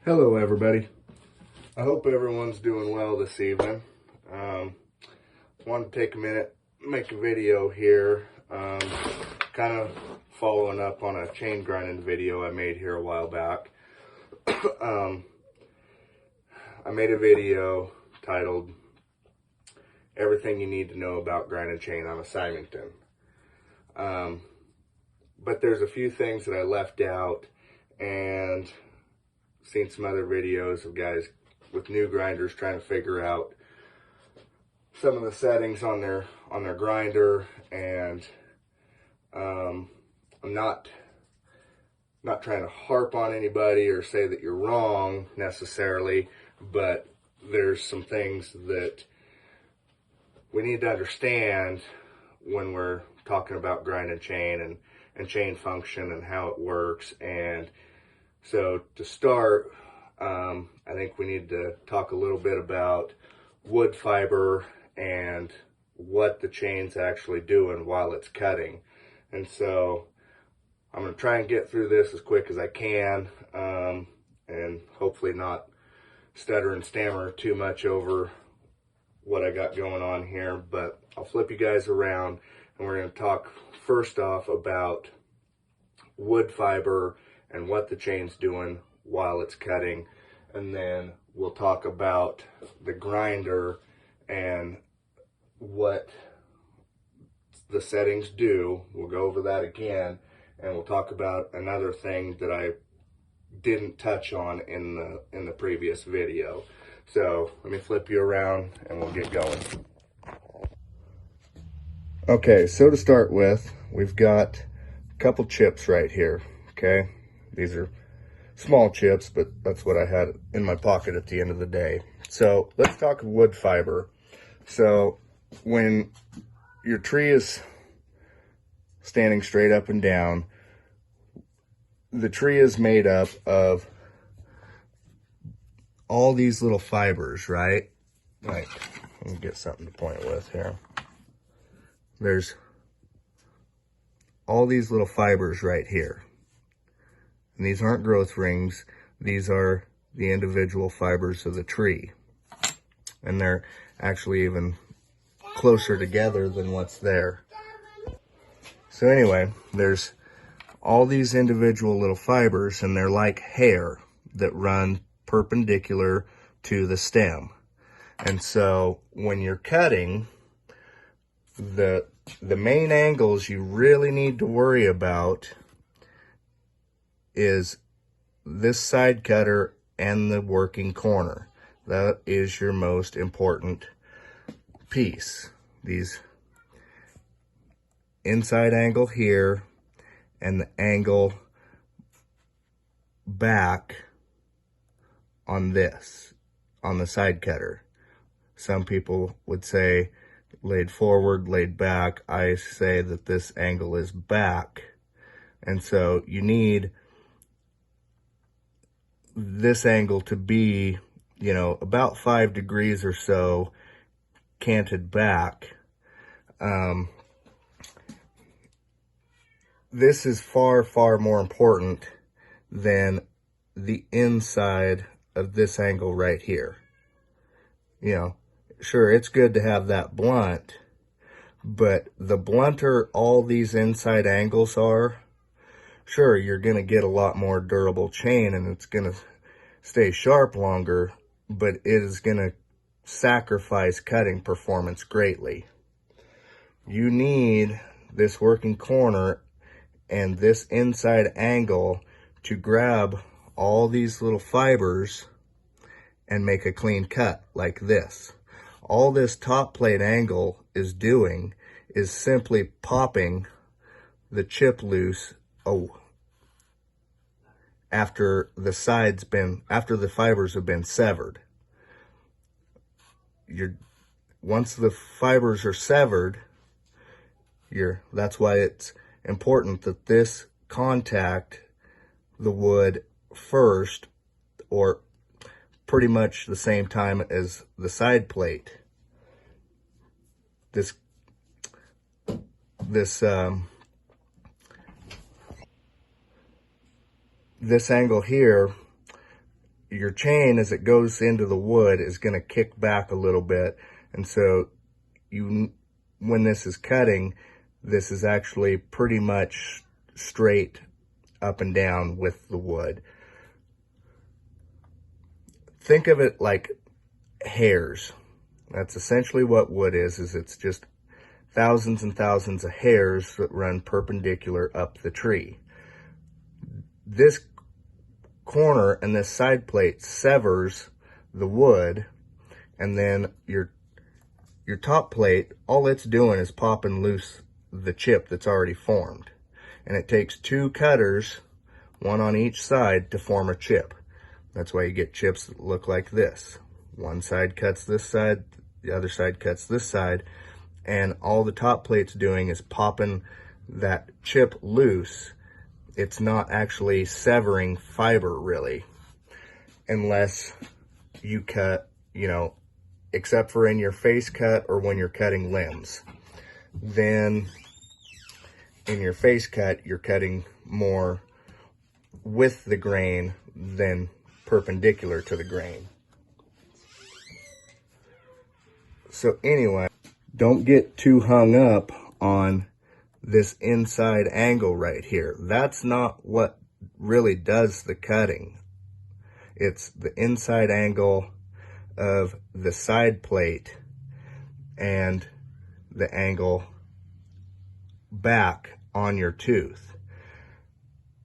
Hello everybody. I hope everyone's doing well this evening. Wanted to take a minute, make a video here, kind of following up on a chain grinding video I made here a while back. I made a video titled Everything You Need to Know About Grinding Chain on a Symington. But there's a few things that I left out, and seen some other videos of guys with new grinders trying to figure out some of the settings on their grinder, and I'm not trying to harp on anybody or say that you're wrong necessarily, but there's some things that we need to understand when we're talking about grinding chain and chain function and how it works. And so to start, I think we need to talk a little bit about wood fiber and what the chain's actually doing while it's cutting. And so I'm going to try and get through this as quick as I can, and hopefully not stutter and stammer too much over what I got going on here. But I'll flip you guys around, and we're going to talk first off about wood fiber and what the chain's doing while it's cutting, and then we'll talk about the grinder and what the settings do. We'll go over that again, and we'll talk about another thing that I didn't touch on in the previous video. So let me flip you around and we'll get going. Okay, so to start with, we've got a couple chips right here. Okay, these are small chips, but that's what I had in my pocket at the end of the day. So let's talk wood fiber. So when your tree is standing straight up and down, the tree is made up of all these little fibers, right? Like, let me get something to point with here. There's all these little fibers right here. And these aren't growth rings. These are the individual fibers of the tree. And they're actually even closer together than what's there. So anyway, there's all these individual little fibers, and they're like hair that run perpendicular to the stem. And so when you're cutting, the main angles you really need to worry about is this side cutter and the working corner. That is your most important piece. These inside angle here and the angle back on this, on the side cutter. Some people would say laid forward, laid back. I say that this angle is back. And so you need this angle to be, you know, about 5 degrees or so canted back. This is far, far more important than the inside of this angle right here. You know, sure, it's good to have that blunt, but the blunter all these inside angles are, sure, you're going to get a lot more durable chain and it's going to stay sharp longer, but it is going to sacrifice cutting performance greatly. You need this working corner and this inside angle to grab all these little fibers and make a clean cut like this. All this top plate angle is doing is simply popping the chip loose after the fibers have been severed. Once the fibers are severed, that's why it's important that this contact the wood first, or pretty much the same time as the side plate. This angle here your chain, as it goes into the wood, is going to kick back a little bit. And so when this is cutting, this is actually pretty much straight up and down with the wood. Think of it like hairs. That's essentially what wood is it's just thousands and thousands of hairs that run perpendicular up the tree. This corner and this side plate severs the wood, and then your top plate, all it's doing is popping loose the chip that's already formed. And it takes two cutters, one on each side, to form a chip. That's why you get chips that look like this. One side cuts this side, the other side cuts this side, and all the top plate's doing is popping that chip loose. It's not actually severing fiber, really, unless you cut, except for in your face cut or when you're cutting limbs. Then in your face cut, you're cutting more with the grain than perpendicular to the grain. So anyway, don't get too hung up on this inside angle right here. That's not what really does the cutting. It's the inside angle of the side plate and the angle back on your tooth.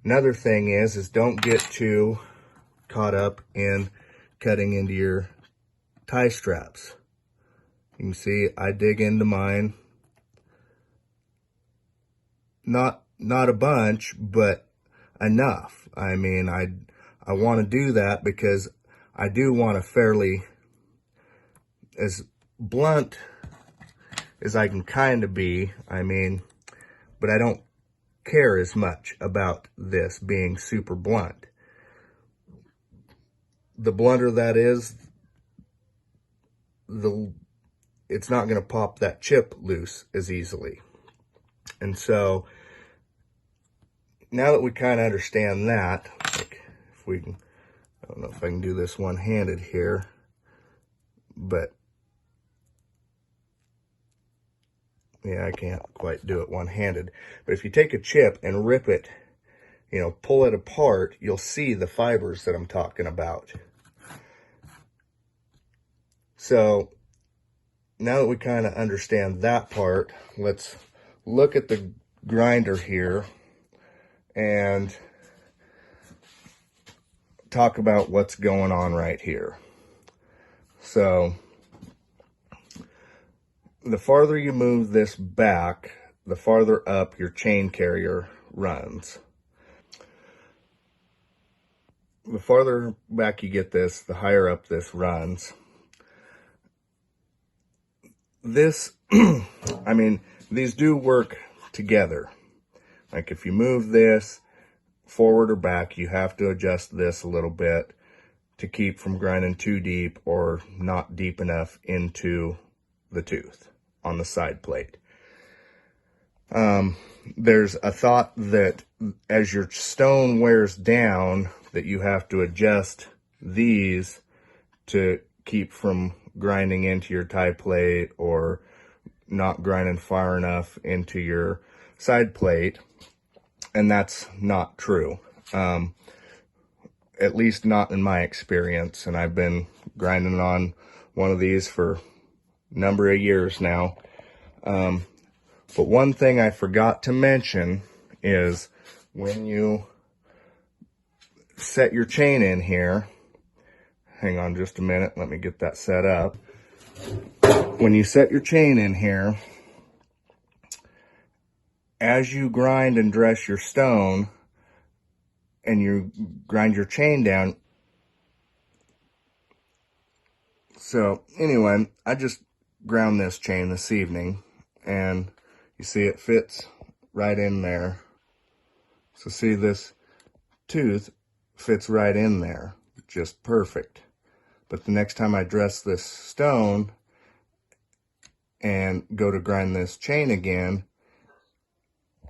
Another thing is don't get too caught up in cutting into your tie straps. You can see I dig into mine, not a bunch, but enough. I mean, I want to do that because I do want a fairly as blunt as I can kind of be. I mean, but I don't care as much about this being super blunt. The blunter that is, it's not going to pop that chip loose as easily. And so now that we kind of understand that, like if we can, I don't know if I can do this one-handed here, but yeah, I can't quite do it one-handed. But if you take a chip and rip it, pull it apart, you'll see the fibers that I'm talking about. So now that we kind of understand that part, let's look at the grinder here and talk about what's going on right here. So the farther you move this back, the farther up your chain carrier runs. The farther back you get this, the higher up this runs. This, I mean, these do work together. Like if you move this forward or back, you have to adjust this a little bit to keep from grinding too deep or not deep enough into the tooth on the side plate. There's a thought that as your stone wears down, that you have to adjust these to keep from grinding into your tie plate or not grinding far enough into your side plate, and that's not true. At least not in my experience, and I've been grinding on one of these for a number of years now. But one thing I forgot to mention is when you set your chain in here, hang on just a minute, let me get that set up. When you set your chain in here, as you grind and dress your stone and you grind your chain down. So anyway, I just ground this chain this evening and you see it fits right in there. So see, this tooth fits right in there, just perfect. But the next time I dress this stone and go to grind this chain again,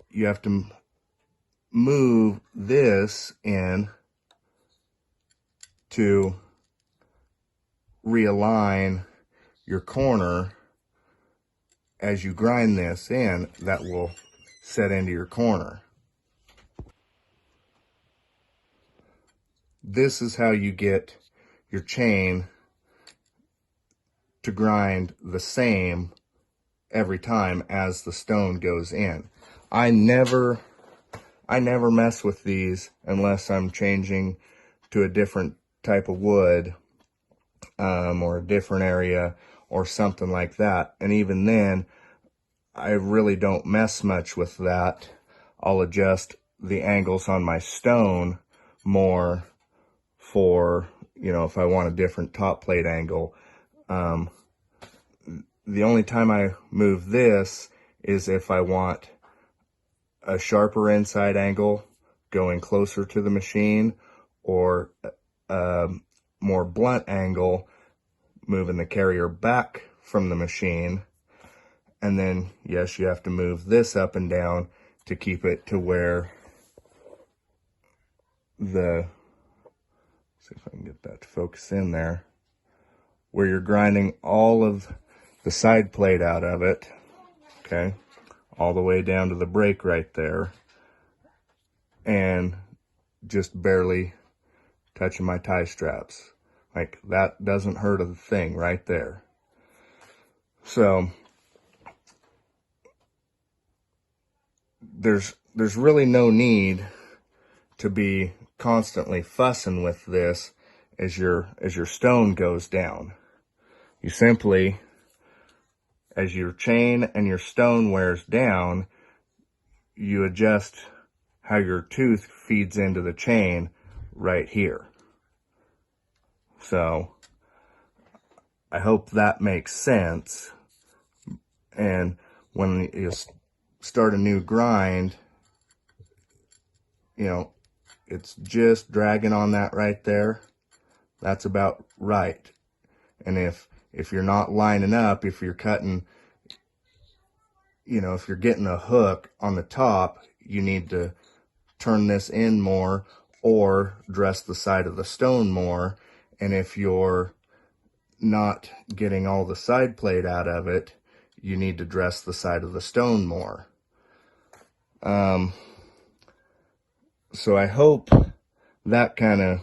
you have to move this in to realign your corner as you grind this in, that will set into your corner. This is how you get your chain to grind the same every time as the stone goes in. I never mess with these unless I'm changing to a different type of wood, or a different area or something like that. And even then, I really don't mess much with that. I'll adjust the angles on my stone more for, you know, if I want a different top plate angle. The only time I move this is if I want a sharper inside angle going closer to the machine, or a more blunt angle moving the carrier back from the machine. And then, yes, you have to move this up and down to keep it to where the, see if I can get that to focus in there, where you're grinding all of the side plate out of it, okay, all the way down to the brake right there, and just barely touching my tie straps. Like, that doesn't hurt a thing right there. So there's really no need to be constantly fussing with this as your stone goes down. You simply, as your chain and your stone wears down, you adjust how your tooth feeds into the chain right here. So I hope that makes sense. And when you start a new grind, you know, it's just dragging on that right there. That's about right. And if you're not lining up, if you're cutting, you know, if you're getting a hook on the top, you need to turn this in more or dress the side of the stone more. And if you're not getting all the side plate out of it, you need to dress the side of the stone more. So I hope that kind of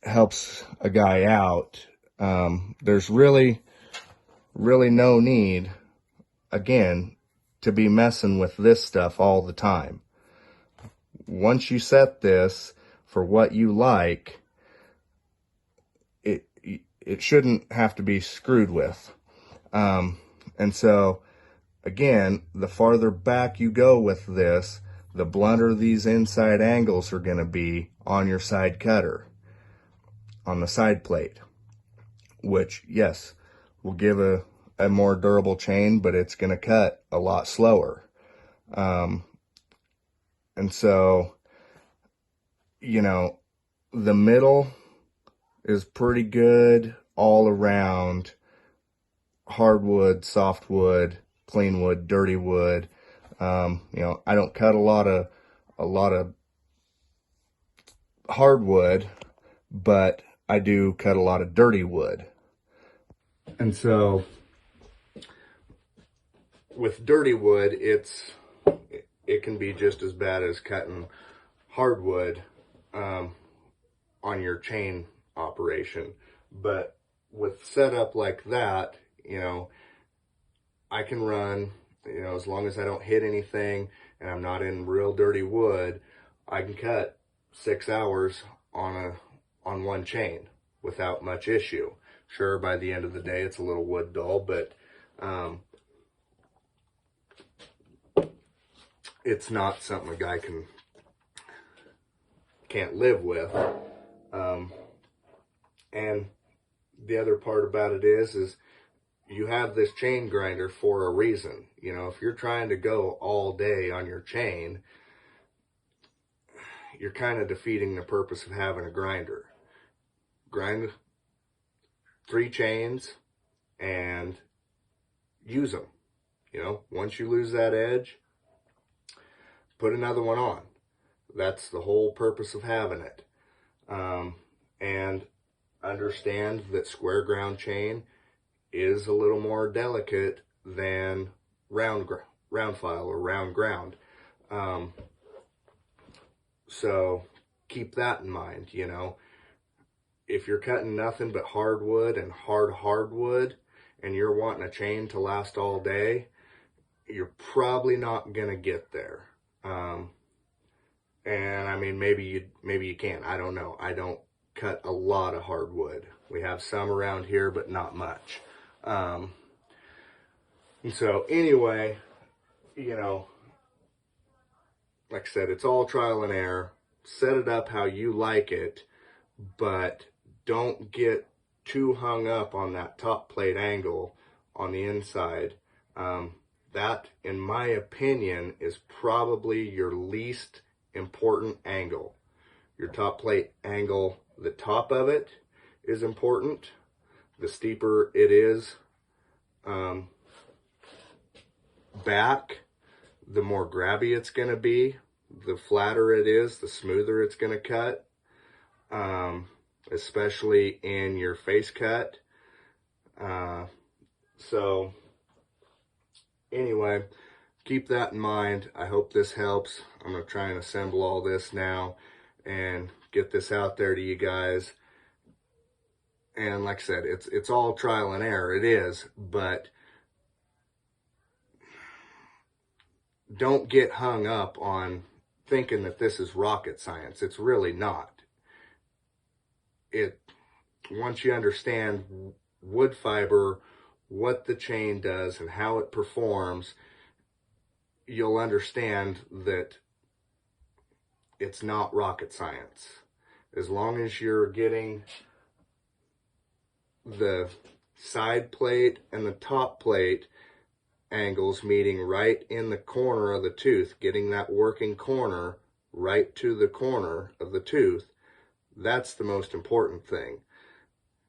helps a guy out. There's really no need, again, to be messing with this stuff all the time. Once you set this for what you like, it shouldn't have to be screwed with. And so, again, the farther back you go with this, the blunter these inside angles are going to be on your side cutter, on the side plate, which, yes, will give a more durable chain, but it's going to cut a lot slower. And so, you know, the middle is pretty good all around: hardwood, softwood, clean wood, dirty wood. You know, I don't cut a lot of hardwood, but I do cut a lot of dirty wood. And so with dirty wood, it can be just as bad as cutting hardwood on your chain operation. But with setup like that, you know, I can run, you know, as long as I don't hit anything and I'm not in real dirty wood, I can cut 6 hours on one chain without much issue. Sure, by the end of the day, it's a little wood dull, but it's not something a guy can't live with. And the other part about it is you have this chain grinder for a reason. You know, if you're trying to go all day on your chain, you're kind of defeating the purpose of having a grinder. Grind 3 chains and use them. You know, once you lose that edge, put another one on. That's the whole purpose of having it. and understand that square ground chain is a little more delicate than round file or round ground. So keep that in mind, you know. If you're cutting nothing but hardwood and hardwood, and you're wanting a chain to last all day, you're probably not gonna get there. And I mean, maybe you can. I don't know. I don't cut a lot of hardwood. We have some around here, but not much. And so anyway, you know, like I said, it's all trial and error. Set it up how you like it, but don't get too hung up on that top plate angle on the inside. That, in my opinion, is probably your least important angle. Your top plate angle, the top of it is important. The steeper it is back, the more grabby it's going to be. The flatter it is, the smoother it's going to cut, especially in your face cut. So anyway, keep that in mind. I hope this helps. I'm going to try and assemble all this now and get this out there to you guys. And like I said, it's all trial and error. It is, but don't get hung up on thinking that this is rocket science. It's really not. Once you understand wood fiber, what the chain does and how it performs, you'll understand that it's not rocket science. As long as you're getting the side plate and the top plate angles meeting right in the corner of the tooth, getting that working corner right to the corner of the tooth, that's the most important thing.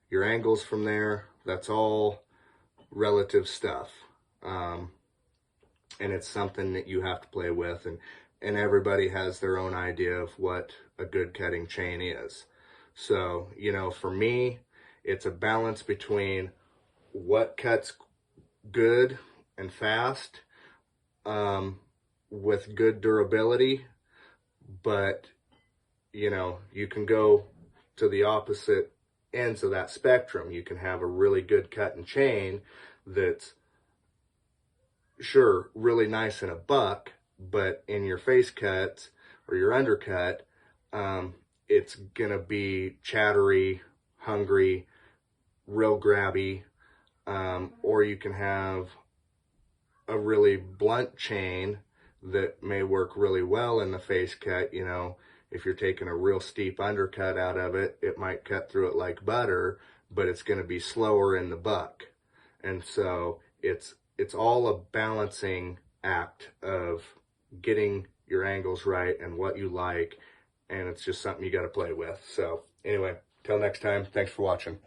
Your angles from there, that's all relative stuff. And it's something that you have to play with, and everybody has their own idea of what a good cutting chain is. So, you know, for me, it's a balance between what cuts good and fast, with good durability, but you know, you can go to the opposite ends of that spectrum. You can have a really good cut and chain that's sure really nice in a buck, but in your face cuts or your undercut, it's gonna be chattery, hungry, real grabby. Or you can have a really blunt chain that may work really well in the face cut. You know, if you're taking a real steep undercut out of it, it might cut through it like butter, but it's going to be slower in the buck. And so it's all a balancing act of getting your angles right and what you like, and it's just something you got to play with. So anyway, till next time, thanks for watching.